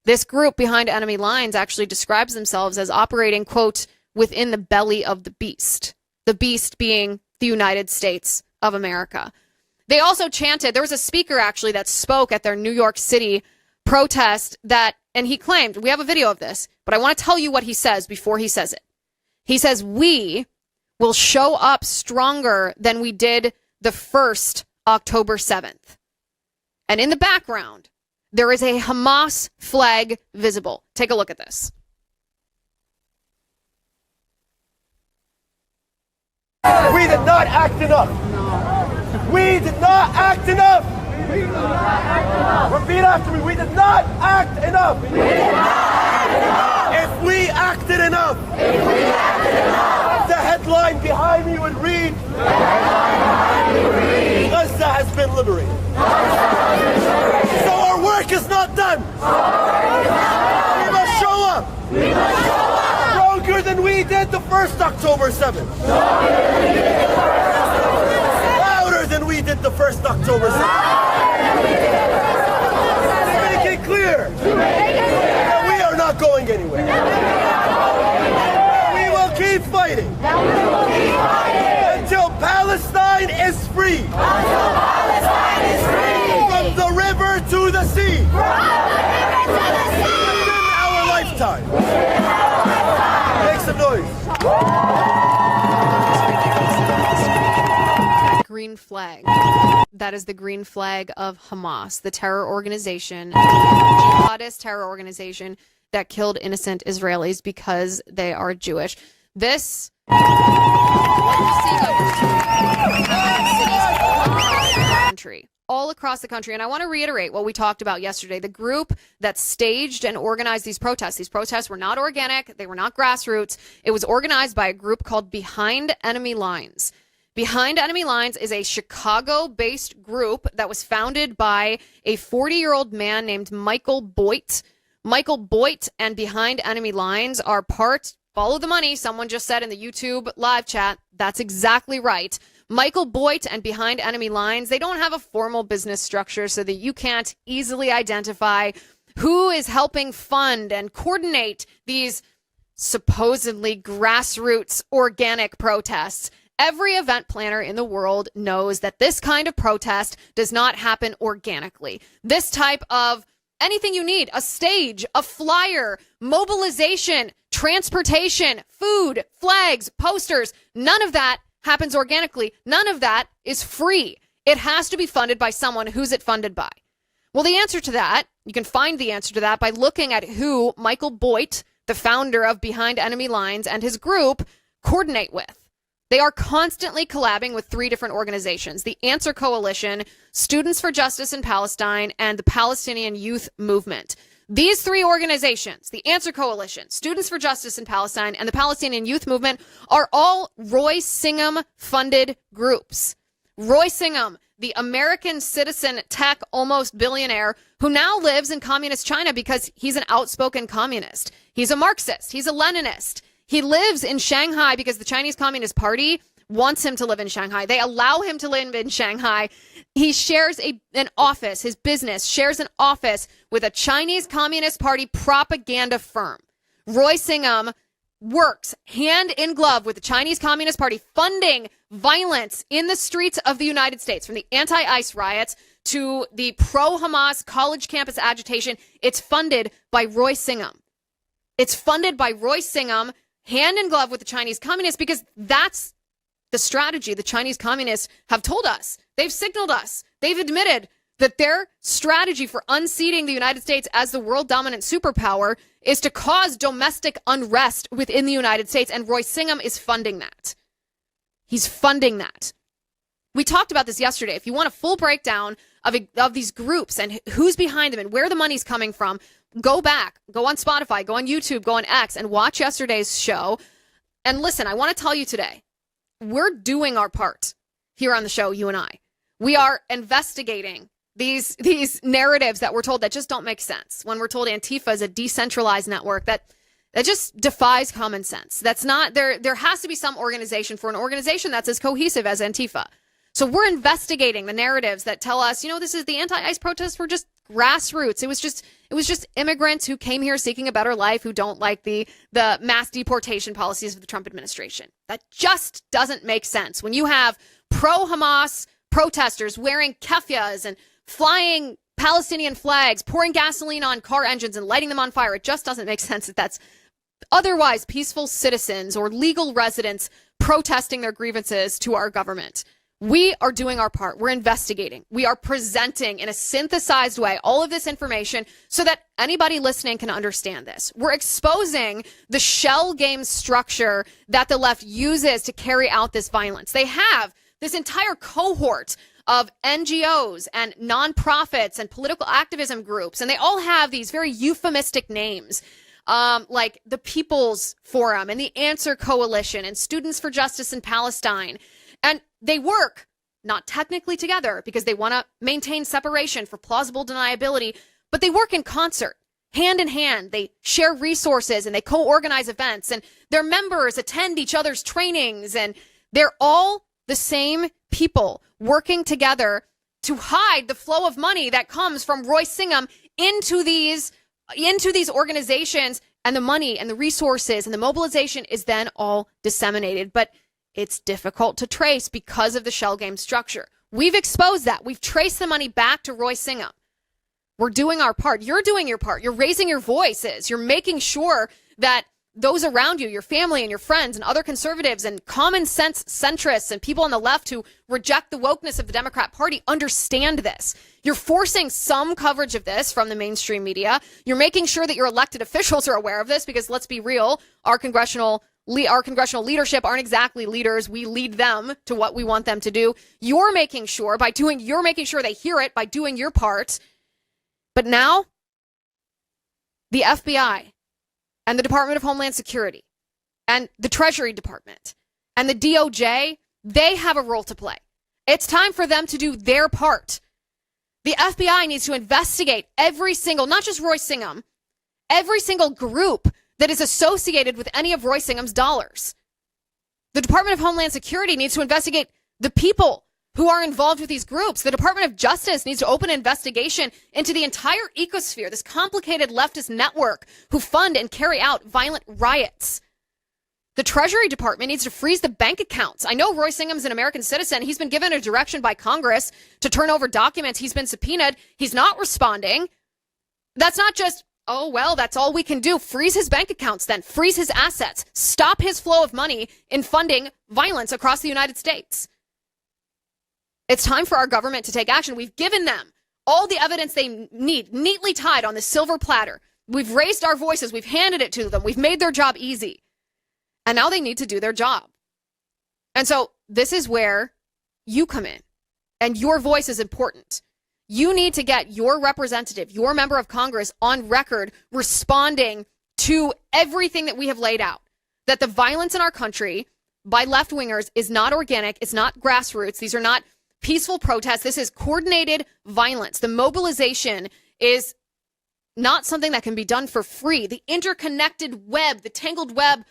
This group behind enemy lines actually describes themselves as operating, quote, within the belly of the beast being the United States of America. They also chanted, there was a speaker actually that spoke at their New York City protest and he claimed, we have a video of this, but I want to tell you what he says before he says it. He says, we will show up stronger than we did the first October 7th. And in the background, there is a Hamas flag visible. Take a look at this. We did not act enough. We did not act enough. Repeat after me. We did not act enough. We did not act enough. If we acted enough. The headline behind me would read. Gaza has been liberated. So our work is not done. We must show up. Stronger than we did the first October 7th. Louder than we did the first October 7th. Make it clear that we are not going anywhere. We will keep fighting until Palestine is free. From the river to the sea. Within our lifetime. Make some noise. Green flag. That is the green flag of Hamas, the terror organization, jihadist terror organization that killed innocent Israelis because they are Jewish. This all across the country. And I want to reiterate what we talked about yesterday. The group that staged and organized these protests were not organic. They were not grassroots. It was organized by a group called Behind Enemy Lines. Behind Enemy Lines is a Chicago-based group that was founded by a 40-year-old man named Michael Boyt. Michael Boyt and Behind Enemy Lines are part, follow the money, someone just said in the YouTube live chat. That's exactly right. Michael Boyt and Behind Enemy Lines, they don't have a formal business structure so that you can't easily identify who is helping fund and coordinate these supposedly grassroots organic protests. Every event planner in the world knows that this kind of protest does not happen organically. This type of anything you need, a stage, a flyer, mobilization, transportation, food, flags, posters, none of that happens organically. None of that is free. It has to be funded by someone. Who's it funded by? Well, the answer to that, you can find the answer to that by looking at who Michael Boyt, the founder of Behind Enemy Lines, and his group coordinate with. They are constantly collabing with three different organizations: the Answer Coalition, Students for Justice in Palestine, and the Palestinian Youth Movement. These three organizations, the Answer Coalition, Students for Justice in Palestine, and the Palestinian Youth Movement, are all Roy Singham-funded groups. Roy Singham, the American citizen tech almost billionaire who now lives in communist China because he's an outspoken communist. He's a Marxist. He's a Leninist. He lives in Shanghai because the Chinese Communist Party wants him to live in Shanghai. They allow him to live in Shanghai. He shares an office. His business shares an office with a Chinese Communist Party propaganda firm. Roy Singham works hand in glove with the Chinese Communist Party, funding violence in the streets of the United States, from the anti-ICE riots to the pro-Hamas college campus agitation. It's funded by Roy Singham. It's funded by Roy Singham, hand in glove with the Chinese communists, because that's the strategy the Chinese communists have told us. They've signaled us. They've admitted that their strategy for unseating the United States as the world dominant superpower is to cause domestic unrest within the United States. And Roy Singham is funding that. He's funding that. We talked about this yesterday. If you want a full breakdown of these groups and who's behind them and where the money's coming from, go back, go on Spotify, go on YouTube, go on X, and watch yesterday's show. And listen, I want to tell you today, we're doing our part here on the show, you and I. We are investigating these narratives that we're told that just don't make sense. When we're told Antifa is a decentralized network, that just defies common sense. That's not there. There has to be some organization for an organization that's as cohesive as Antifa. So we're investigating the narratives that tell us, this is the anti-ICE protests were just grassroots. It was just immigrants who came here seeking a better life, who don't like the mass deportation policies of the Trump administration. That just doesn't make sense. When you have pro-Hamas protesters wearing keffiyehs and flying Palestinian flags, pouring gasoline on car engines and lighting them on fire, it just doesn't make sense that that's otherwise peaceful citizens or legal residents protesting their grievances to our government. We are doing our part. We're investigating. We are presenting in a synthesized way all of this information so that anybody listening can understand this. We're exposing the shell game structure that the left uses to carry out this violence. They have this entire cohort of NGOs and nonprofits and political activism groups, and they all have these very euphemistic names, like the People's Forum and the Answer Coalition and Students for Justice in Palestine. And they work not technically together because they want to maintain separation for plausible deniability, but they work in concert, hand in hand. They share resources and they co-organize events, and their members attend each other's trainings, and they're all the same people working together to hide the flow of money that comes from Royce Singham into these organizations, and the money and the resources and the mobilization is then all disseminated. But it's difficult to trace because of the shell game structure. We've exposed that. We've traced the money back to Royce Singham. We're doing our part. You're doing your part. You're raising your voices. You're making sure that those around you, your family and your friends and other conservatives and common sense centrists and people on the left who reject the wokeness of the Democrat Party understand this. You're forcing some coverage of this from the mainstream media. You're making sure that your elected officials are aware of this because, let's be real, our congressional leadership aren't exactly leaders. We lead them to what we want them to do. You're making sure they hear it by doing your part. But now the FBI and the Department of Homeland Security and the Treasury Department and the DOJ, they have a role to play. It's time for them to do their part. The FBI needs to investigate every single, not just Royce Singham, every single group that is associated with any of Royce Singham's dollars. The Department of Homeland Security needs to investigate the people who are involved with these groups. The Department of Justice needs to open an investigation into the entire ecosphere, this complicated leftist network who fund and carry out violent riots. The Treasury Department needs to freeze the bank accounts. I know Royce Singham's an American citizen. He's been given a direction by Congress to turn over documents. He's been subpoenaed. He's not responding. That's not just, oh, well, that's all we can do. Freeze his bank accounts then. Freeze his assets. Stop his flow of money in funding violence across the United States. It's time for our government to take action. We've given them all the evidence they need, neatly tied on the silver platter. We've raised our voices. We've handed it to them. We've made their job easy. And now they need to do their job. And so this is where you come in. And your voice is important. You need to get your representative, your member of Congress, on record responding to everything that we have laid out. That the violence in our country by left-wingers is not organic. It's not grassroots. These are not peaceful protests. This is coordinated violence. The mobilization is not something that can be done for free. The interconnected web, the tangled web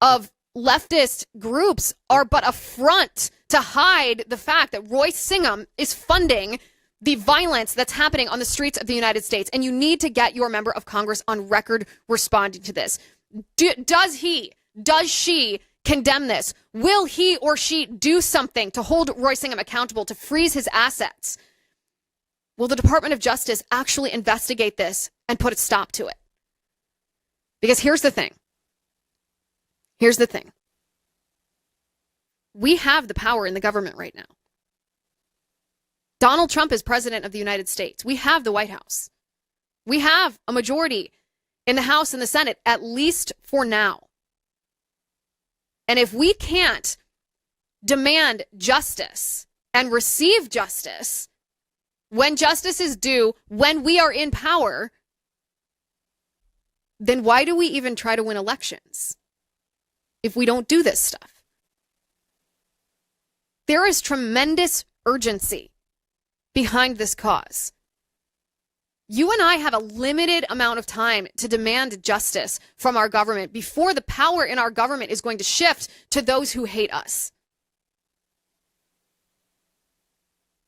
of leftist groups are but a front to hide the fact that Royce Singham is funding the violence that's happening on the streets of the United States. And you need to get your member of Congress on record responding to this. Does she condemn this? Will he or she do something to hold Royce Singham accountable, to freeze his assets? Will the Department of Justice actually investigate this and put a stop to it? Because here's the thing. We have the power in the government right now. Donald Trump is president of the United States. We have the White House. We have a majority in the House and the Senate, at least for now. And if we can't demand justice and receive justice when justice is due, when we are in power, then why do we even try to win elections if we don't do this stuff? There is tremendous urgency behind this cause. You and I have a limited amount of time to demand justice from our government before the power in our government is going to shift to those who hate us.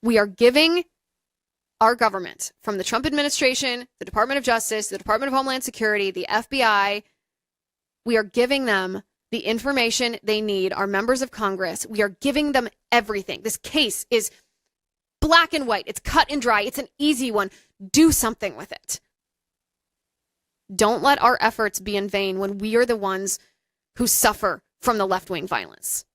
We are giving our government, from the Trump administration, the Department of Justice, the Department of Homeland Security, the FBI, we are giving them the information they need. Our members of Congress, we are giving them everything. This case is black and white. It's cut and dry. It's an easy one. Do something with it. Don't let our efforts be in vain when we are the ones who suffer from the left-wing violence.